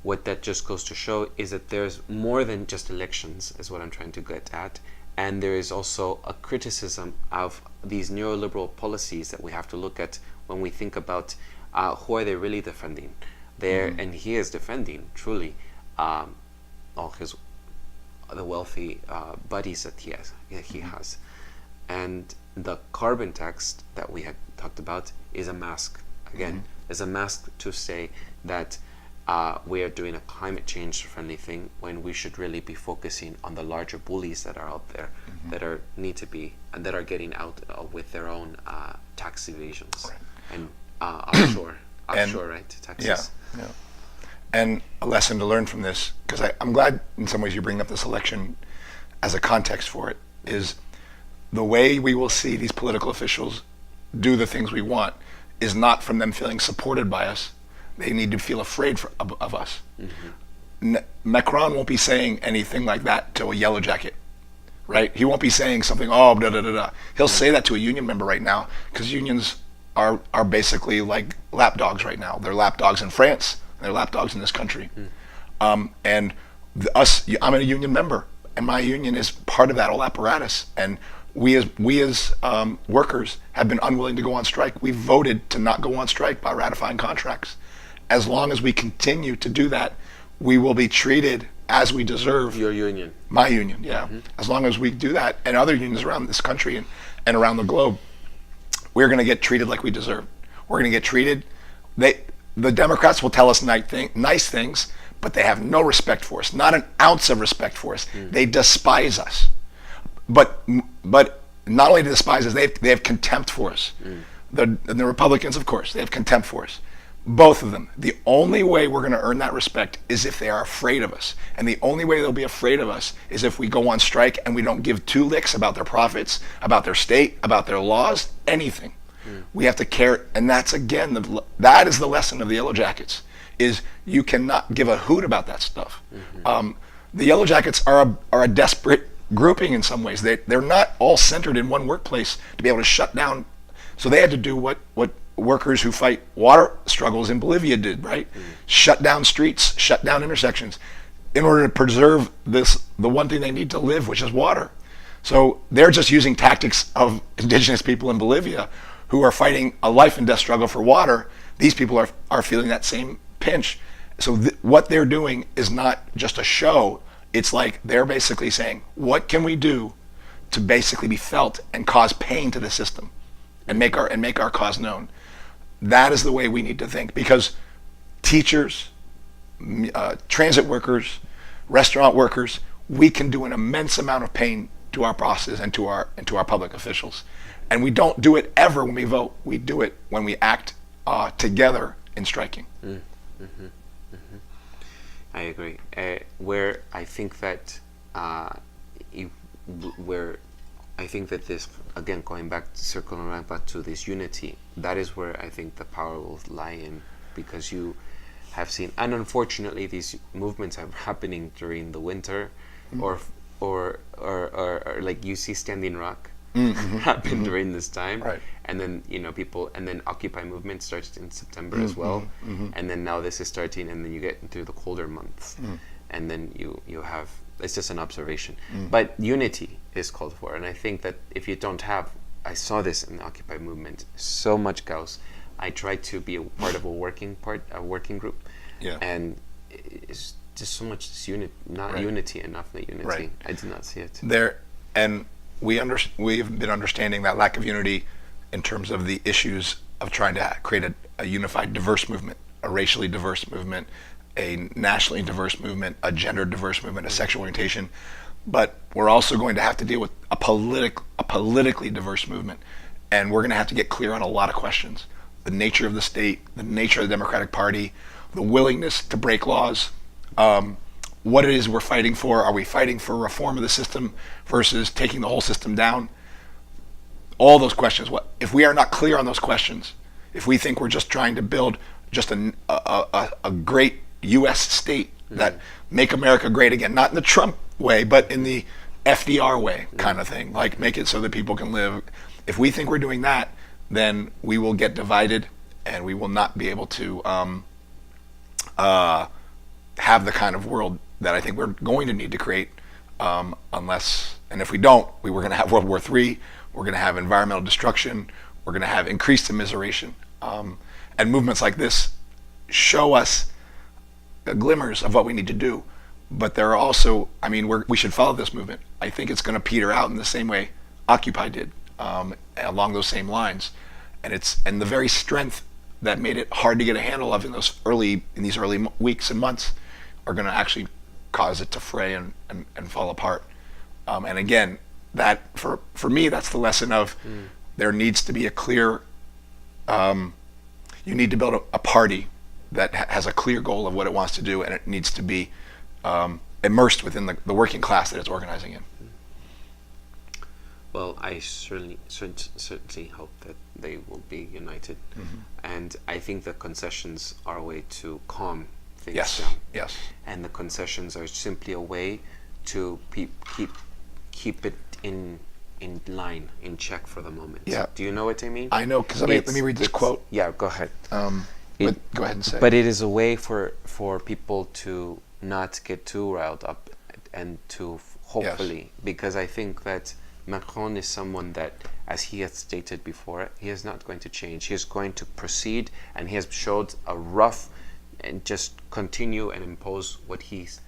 what that just goes to show is that there's more than just elections, is what I'm trying to get at, and there is also a criticism of these neoliberal policies that we have to look at when we think about who are they really defending there. And he is defending truly all the wealthy buddies that he has, and the carbon tax that we had talked about is a mask. Again, is a mask to say that we are doing a climate change friendly thing when we should really be focusing on the larger bullies that are out there that are getting out with their own tax evasions and offshore right, taxes. Yeah. And a lesson to learn from this, because I'm glad in some ways you bring up this election as a context for it, is the way we will see these political officials do the things we want is not from them feeling supported by us. They need to feel afraid of us. Macron won't be saying anything like that to a yellow jacket, right? He won't be saying something, oh, da da da da. He'll say that to a union member right now, because unions are basically like lapdogs right now. They're lapdogs in France, and they're lapdogs in this country. And I'm a union member, and my union is part of that whole apparatus. And we as workers have been unwilling to go on strike. We voted to not go on strike by ratifying contracts. As long as we continue to do that, we will be treated as we deserve. Your union. My union, yeah. As long as we do that, and other unions around this country and around the globe, we're going to get treated like we deserve. We're going to get treated. The Democrats will tell us nice things, but they have no respect for us. Not an ounce of respect for us. They despise us. But not only do they despise us, they have contempt for us. The Republicans, of course, they have contempt for us. Both of them. The only way we're going to earn that respect is if they are afraid of us. And the only way they'll be afraid of us is if we go on strike and we don't give two licks about their profits, about their state, about their laws, anything. We have to care. And that's, again, that is the lesson of the Yellow Jackets, is you cannot give a hoot about that stuff. The Yellow Jackets are a desperate grouping in some ways. They're not all centered in one workplace to be able to shut down. So they had to do what workers who fight water struggles in Bolivia did, right? Shut down streets, shut down intersections in order to preserve the one thing they need to live, which is water. So they're just using tactics of indigenous people in Bolivia who are fighting a life and death struggle for water. These people are feeling that same pinch. So what they're doing is not just a show. It's like they're basically saying, what can we do to basically be felt and cause pain to the system and make our cause known? That is the way we need to think, because teachers, transit workers, restaurant workers, we can do an immense amount of pain to our bosses and to our public officials. And we don't do it ever when we vote. We do it when we act together in striking. I agree. Where I think that I think that this, again, circling back to this unity, that is where I think the power will lie in, because you have seen, and unfortunately these movements are happening during the winter, or like you see Standing Rock happen during this time, right. And then and then Occupy movement starts in September as well, and then now this is starting, and then you get into the colder months, and then you have, it's just an observation, but unity is called for. And I think that if you don't have, I saw this in the Occupy movement, so much chaos. I tried to be a part of a working group, and it's just so much unity, not unity, enough not unity. Right. I did not see it there. And we've been understanding that lack of unity in terms of the issues of trying to create a unified diverse movement, a racially diverse movement, a nationally diverse movement, a gender diverse movement, a sexual orientation. But we're also going to have to deal with a politically diverse movement. And we're going to have to get clear on a lot of questions. The nature of the state, the nature of the Democratic Party, the willingness to break laws, what it is we're fighting for. Are we fighting for reform of the system versus taking the whole system down? All those questions. If we are not clear on those questions, if we think we're just trying to build just a great U.S. state that make America great again, not in the Trump way, but in the FDR way kind of thing, like make it so that people can live. If we think we're doing that, then we will get divided, and we will not be able to have the kind of world that I think we're going to need to create, unless, and if we don't, we're going to have World War III, we're going to have environmental destruction, we're going to have increased immiseration. And movements like this show us glimmers of what we need to do. But there are also, we should follow this movement. I think it's going to peter out in the same way Occupy did, along those same lines. And the very strength that made it hard to get a handle of in these early weeks and months are going to actually cause it to fray and fall apart. And again, that for me, that's the lesson of there needs to be a clear. You need to build a party that has a clear goal of what it wants to do, and it needs to be immersed within the working class that it's organizing in. Well, I certainly hope that they will be united, and I think that concessions are a way to calm things Yes. down. Yes. And the concessions are simply a way to keep it in line, in check for the moment. Yeah. Do you know what I mean? I know, because let me read this quote. Yeah, go ahead. But go ahead and say. But it is a way for people to not get too riled up and to hopefully, because I think that Macron is someone that, as he has stated before, he is not going to change. He is going to proceed, and he has showed a rough and just continue and impose what his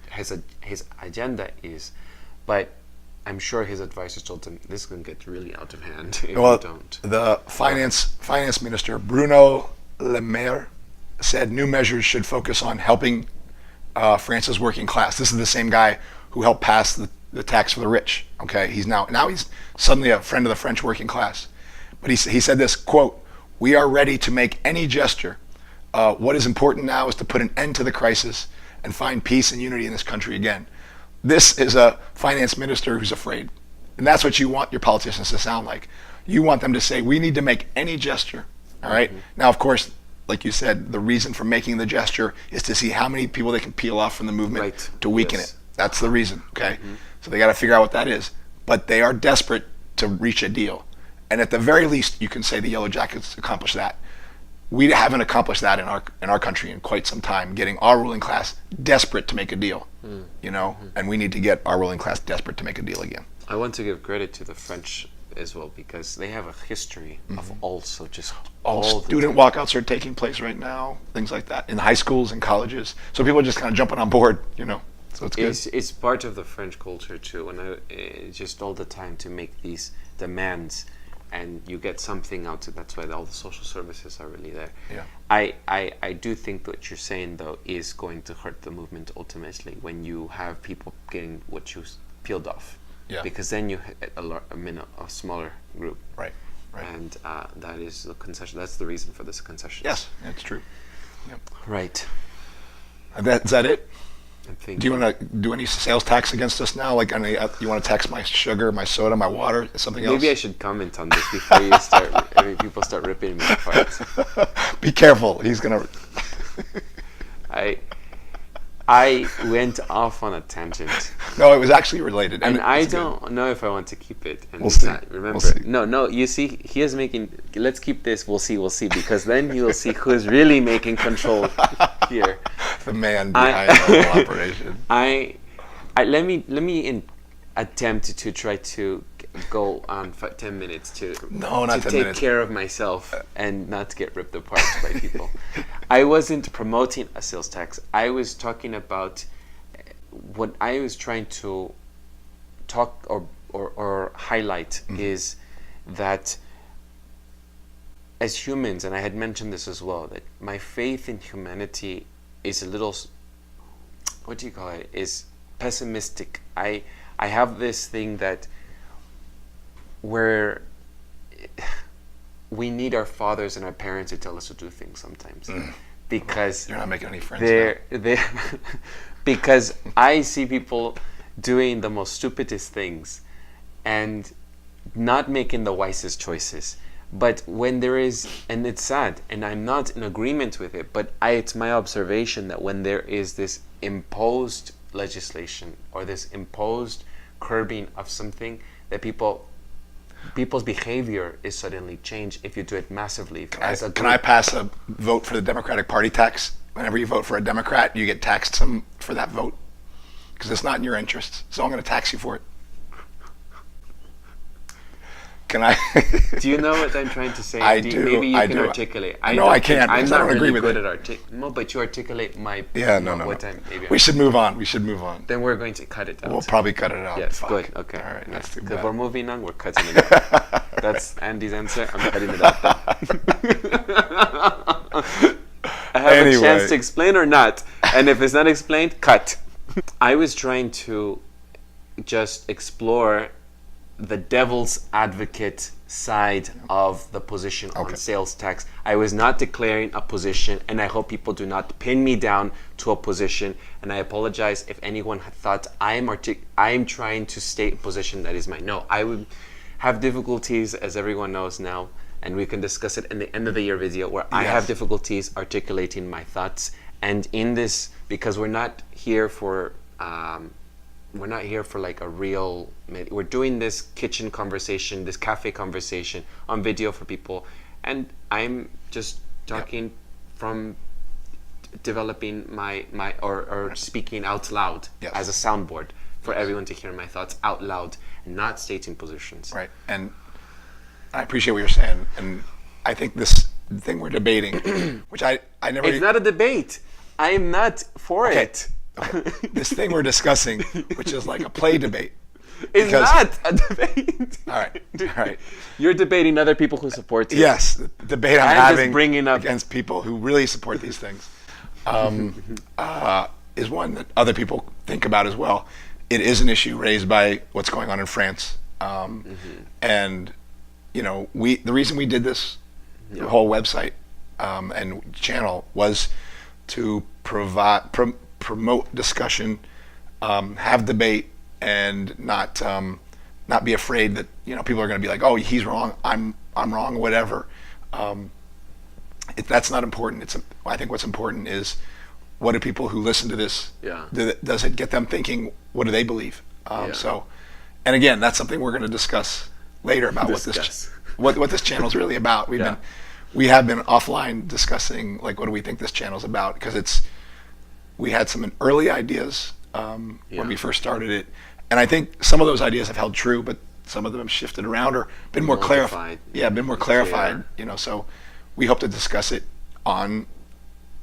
agenda is. But I'm sure his advisors told him this is going to get really out of hand if you don't. The finance minister Bruno Le Maire said new measures should focus on helping France's working class. This is the same guy who helped pass the tax for the rich. Okay, he's suddenly a friend of the French working class. But he said this quote: "We are ready to make any gesture. What is important now is to put an end to the crisis and find peace and unity in this country again." This is a finance minister who's afraid. And that's what you want your politicians to sound like. You want them to say, we need to make any gesture. All right? Now, of course, like you said, the reason for making the gesture is to see how many people they can peel off from the movement to weaken it. That's the reason. Okay? So they got to figure out what that is. But they are desperate to reach a deal. And at the very least, you can say the Yellow Jackets accomplished that. We haven't accomplished that in our country in quite some time, getting our ruling class desperate to make a deal, and we need to get our ruling class desperate to make a deal again. I want to give credit to the French as well, because they have a history of also just all student walkouts are taking place right now, things like that, in high schools and colleges. So people are just kind of jumping on board, so it's good. It's part of the French culture too, and just all the time to make these demands, and you get something out of it. That's why all the social services are really there. Yeah. I do think what you're saying, though, is going to hurt the movement ultimately when you have people getting what you peeled off. Yeah. Because then you hit a smaller group. Right. And that is the concession. That's the reason for this concession. Yes, that's true. Yep. Right. Is that it? Do you want to do any sales tax against us now? Like, you want to tax my sugar, my soda, my water, something else? Maybe I should comment on this before people start ripping me apart. Be careful. He's gonna. I went off on a tangent. No, it was actually related, and I don't know if I want to keep it. And we'll see. Remember, we'll see. No. You see, he is making. Let's keep this. We'll see. Because then you will see who's really making control here. The man behind the whole operation. Let me attempt to try to go on 10 minutes to take care of myself and not get ripped apart by people. I wasn't promoting a sales tax. I was talking about what I was trying to talk or highlight is that as humans, and I had mentioned this as well, that my faith in humanity is a little, what do you call it, is pessimistic. I have this thing that where we need our fathers and our parents to tell us to do things sometimes, because you're not making any friends because I see people doing the most stupidest things and not making the wisest choices. But when there is, and it's sad, and I'm not in agreement with it, but it's my observation that when there is this imposed legislation or this imposed curbing of something, that people's behavior is suddenly changed if you do it massively. Can I pass a vote for the Democratic Party tax? Whenever you vote for a Democrat, you get taxed some for that vote, because it's not in your interests. So I'm going to tax you for it. Can I? Do you know what I'm trying to say? I do. Maybe you can do. articulate. No, I can't. I'm not agree really with good it. at No, but you articulate my. Yeah, no. We should move on. Then we're going to cut it out. We'll probably cut it out. Yes, Fuck. good. Okay. All right, that's too Because bad. we're moving on, we're cutting it out. That's Andy's answer. I'm cutting it out. I have a chance to explain or not, and if it's not explained, cut. I was trying to just explore the devil's advocate side of the position on sales tax. I was not declaring a position, and I hope people do not pin me down to a position. And I apologize if anyone had thought I'm trying to state a position that is mine. No, I would have difficulties, as everyone knows now, and we can discuss it in the end of the year video, where I have difficulties articulating my thoughts And in this, because we're not here for like a real. We're doing this kitchen conversation, this cafe conversation on video for people, and I'm just talking from developing my or speaking out loud as a soundboard for everyone to hear my thoughts out loud and not stating positions. Right. And I appreciate what you're saying. And I think this thing we're debating, which I never. It's not a debate. I am not for it. Okay. This thing we're discussing, which is like a play debate. It's not a debate. All right. You're debating other people who support you. Yes, the debate I'm just having bringing up against people who really support these things is one that other people think about as well. It is an issue raised by what's going on in France, and the reason we did this whole website and channel was to promote discussion, have debate, and not be afraid that people are going to be like, oh, he's wrong, I'm wrong, whatever. That's not important. I think what's important is, what do people who listen to this? Does it get them thinking? What do they believe? So, and again, that's something we're going to discuss later about what this channel is really about. We have been offline discussing like what do we think this channel is about, because we had some early ideas when we first started it, and I think some of those ideas have held true, but some of them have shifted around or been more clarified. Been more clarified. So we hope to discuss it on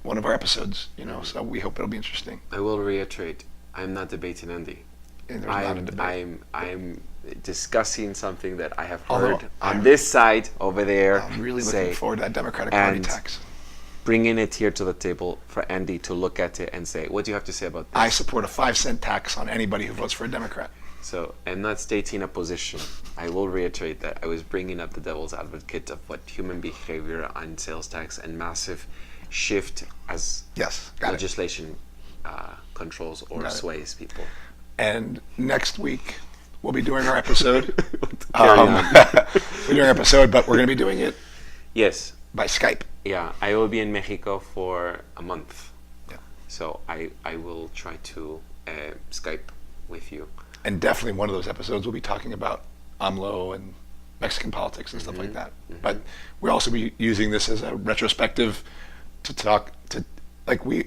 one of our episodes. So we hope it'll be interesting. I will reiterate: I'm not debating Andy. I'm discussing something that I have heard on this side over there. I'm really looking forward to that Democratic Party tax. Bringing it here to the table for Andy to look at it and say, what do you have to say about this? I support a 5-cent tax on anybody who votes for a Democrat. So I'm not stating a position. I will reiterate that I was bringing up the devil's advocate of what human behavior on sales tax and massive shift as legislation controls or sways people. And next week we'll be doing our episode. We're doing our episode, but we're going to be doing it. Yes. By Skype. Yeah, I will be in Mexico for a month. Yeah. So I will try to Skype with you. And definitely one of those episodes we'll be talking about AMLO and Mexican politics and stuff like that. But we'll also be using this as a retrospective to talk to,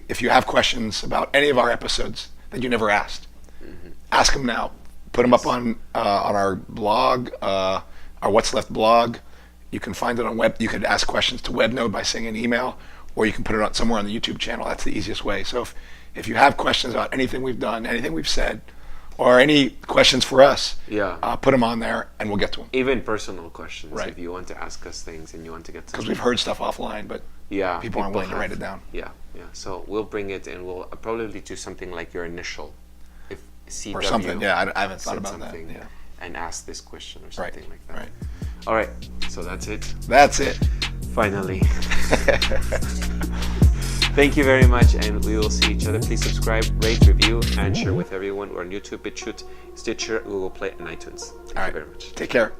if you have questions about any of our episodes that you never asked, ask them now. Put them up on our blog, our What's Left blog. You can find it on web. You could ask questions to Webnode by sending an email, or you can put it on somewhere on the YouTube channel. That's the easiest way. So if you have questions about anything we've done, anything we've said, or any questions for us, put them on there and we'll get to them. Even personal questions, if you want to ask us things and you want to get to. Because we've heard stuff offline, but people aren't willing to write it down. Yeah. So we'll bring it and we'll probably do something like your initial, if CW or something. Yeah, I haven't thought about that. Yeah. And ask this question or something like that. Right. All right. So that's it. Finally. Thank you very much, and we will see each other. Please subscribe, rate, review, and share with everyone. We're on YouTube, BitChute, Stitcher, Google Play, and iTunes. Thank you very much. Take care.